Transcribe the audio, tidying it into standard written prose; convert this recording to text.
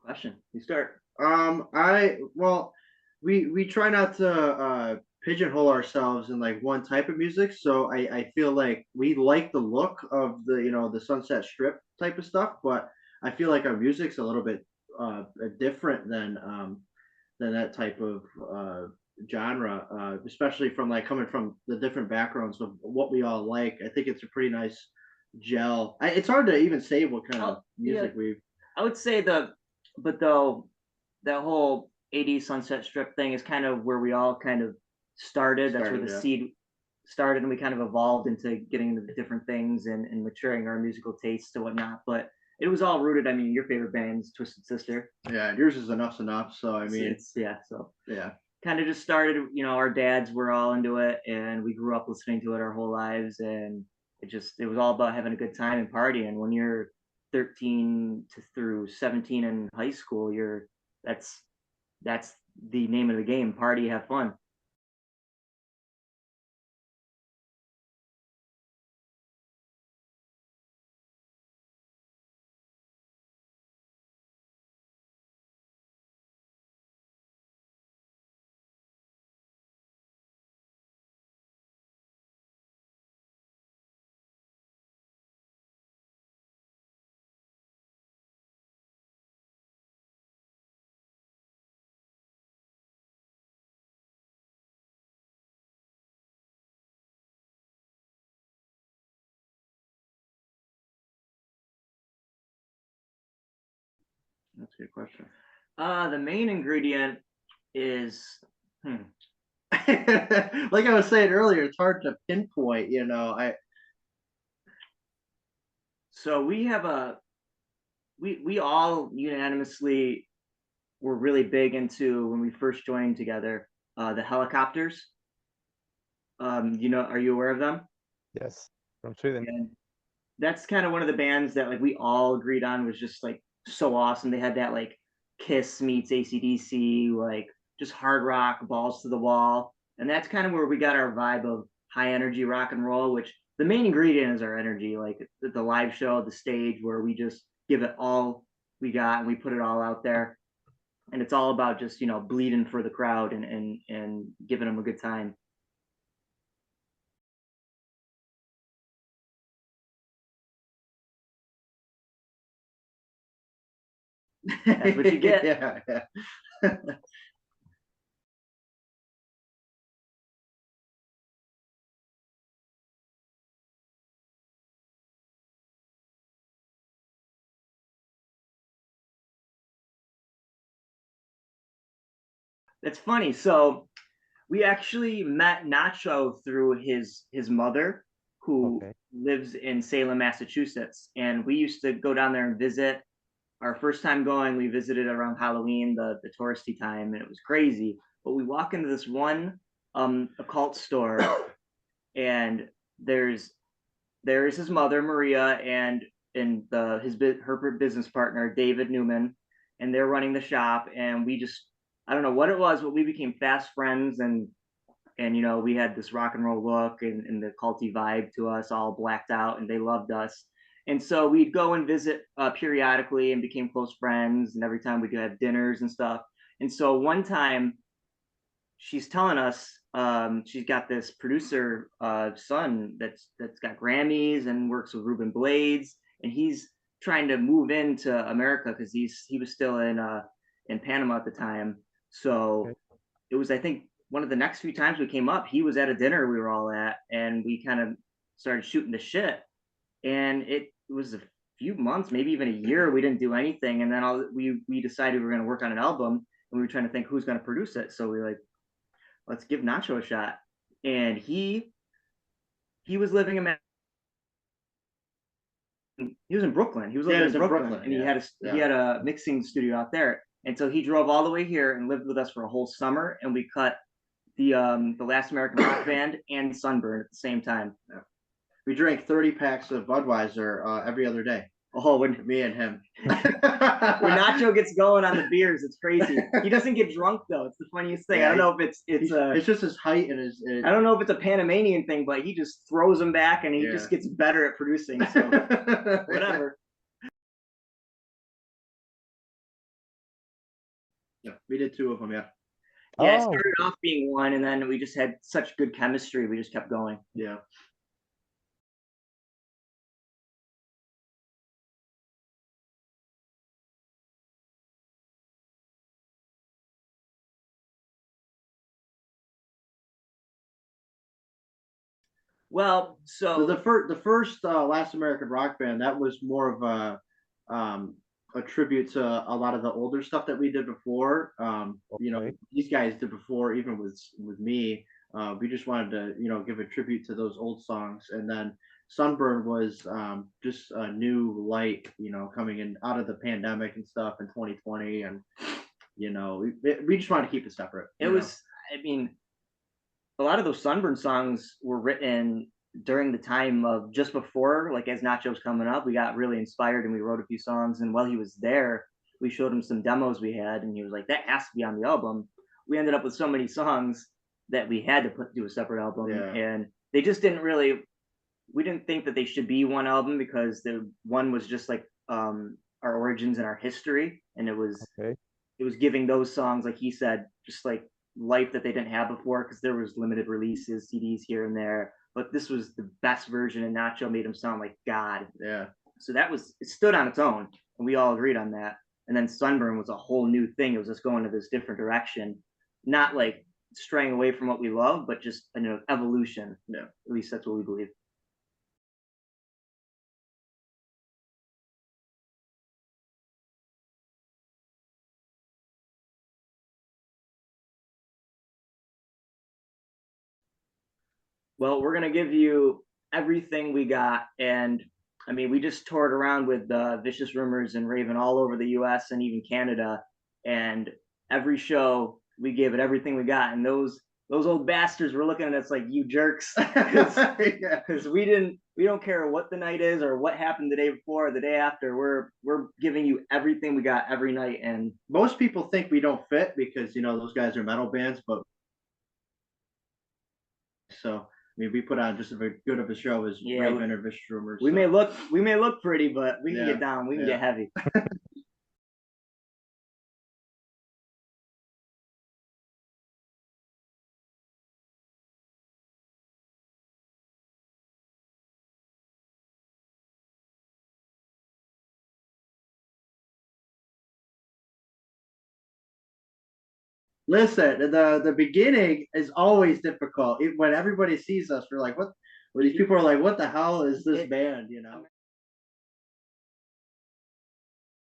Question. You start. Well, we try not to pigeonhole ourselves in like one type of music. So I feel like we like the look of the Sunset Strip type of stuff, but I feel like our music's a little bit different than that type of genre, especially from like coming from the different backgrounds of what we all like. I think it's a pretty nice gel. It's hard to even say what kind Oh, of yeah. music we I would say but though that whole 80s Sunset Strip thing is kind of where we all kind of started. That's where the started. Yeah. seed started, and we kind of evolved into getting into the different things and maturing our musical tastes and whatnot. But it was all rooted. I mean, your favorite band's Twisted Sister. Yeah, and yours is enough's enough. So I mean, It's yeah. So yeah, kind of just started. Our dads were all into it, and we grew up listening to it our whole lives, and it was all about having a good time and partying. When you're 13 through 17 in high school, that's that's the name of the game: party, have fun. that's a good question. The main ingredient is hmm, Like I was saying earlier, it's hard to pinpoint. I so we all unanimously were really big into when we first joined together, the Helicopters. Are you aware of them? Yes, from Sweden. And that's kind of one of the bands that like we all agreed on was just like so awesome. They had that like Kiss meets ACDC, like just hard rock, balls to the wall. And that's kind of where we got our vibe of high energy rock and roll, which the main ingredient is our energy, like the live show, the stage where we just give it all we got and we put it all out there. And it's all about just, bleeding for the crowd and giving them a good time. That's what you get. yeah, yeah. It's funny. So we actually met Nacho through his mother, who Okay. lives in Salem, Massachusetts, and we used to go down there and visit. Our first time going, we visited around Halloween, the touristy time, and it was crazy. But we walk into this one occult store, and there is his mother Maria and her business partner David Newman, and they're running the shop. And we just I don't know what it was, but we became fast friends and we had this rock and roll look and the culty vibe to us, all blacked out, and they loved us. And so we'd go and visit periodically and became close friends, and every time we could have dinners and stuff. And so one time she's telling us she's got this producer son that's got Grammys and works with Ruben Blades, and he's trying to move into America because he was still in Panama at the time. Okay. So it was, I think, one of the next few times we came up, he was at a dinner we were all at, and we kind of started shooting the shit. And it was a few months, maybe even a year, we didn't do anything. And then we decided we were going to work on an album, and we were trying to think who's going to produce it. So we were like, let's give Nacho a shot. And he was living in he was in Brooklyn. He was Yeah, living it in was in Brooklyn, Brooklyn. and Yeah, he yeah. had a mixing studio out there. And so he drove all the way here and lived with us for a whole summer, and we cut the Last American Rock Band and Sunburn at the same time. Yeah. We drank 30 packs of Budweiser every other day. Oh, when Me and him. when Nacho gets going on the beers, it's crazy. He doesn't get drunk though. It's the funniest thing. I don't know if it's just his height and his. I don't know if it's a Panamanian thing, but he just throws them back and he Yeah. just gets better at producing. So whatever. Yeah, we did 2 of them. Yeah. Yeah, it Oh, started off being one, and then we just had such good chemistry. We just kept going. Yeah. Well, so The first Last American Rock Band, that was more of a tribute to a lot of the older stuff that we did before. okay. These guys did before, even with me. We just wanted to give a tribute to those old songs, and then Sunburn was just a new light, coming in out of the pandemic and stuff in 2020, and we just wanted to keep it separate. it was, I mean, a lot of those Sunburn songs were written during the time of just before, like as Nacho's coming up, we got really inspired and we wrote a few songs. And while he was there, we showed him some demos we had, and he was like, "That has to be on the album." We ended up with so many songs that we had to do a separate album, Yeah. and they just didn't really. We didn't think that they should be one album because the one was just like our origins and our history, and Okay. it was giving those songs, like he said, just like life that they didn't have before, because there was limited releases, CDs here and there. But this was the best version, and Nacho made him sound like God. Yeah. So it stood on its own, and we all agreed on that. And then Sunburn was a whole new thing. It was just going to this different direction, not like straying away from what we love, but just an evolution. Yeah. At least that's what we believe. Well, we're gonna give you everything we got, and I mean, we just toured around with Vicious Rumors and Raven all over the U.S. and even Canada, and every show we gave it everything we got, and those old bastards were looking at us like, "You jerks," because we don't care what the night is or what happened the day before or the day after. We're giving you everything we got every night, and Most people think we don't fit because those guys are metal bands, but so I mean, we put on just as good of a show as yeah, Raven or Vicious Rumors. we so. may look pretty, but we can Yeah, get down. We can yeah. get heavy. Listen, the beginning is always difficult. When everybody sees us, we're like, what? Well, these people are like, what the hell is this band?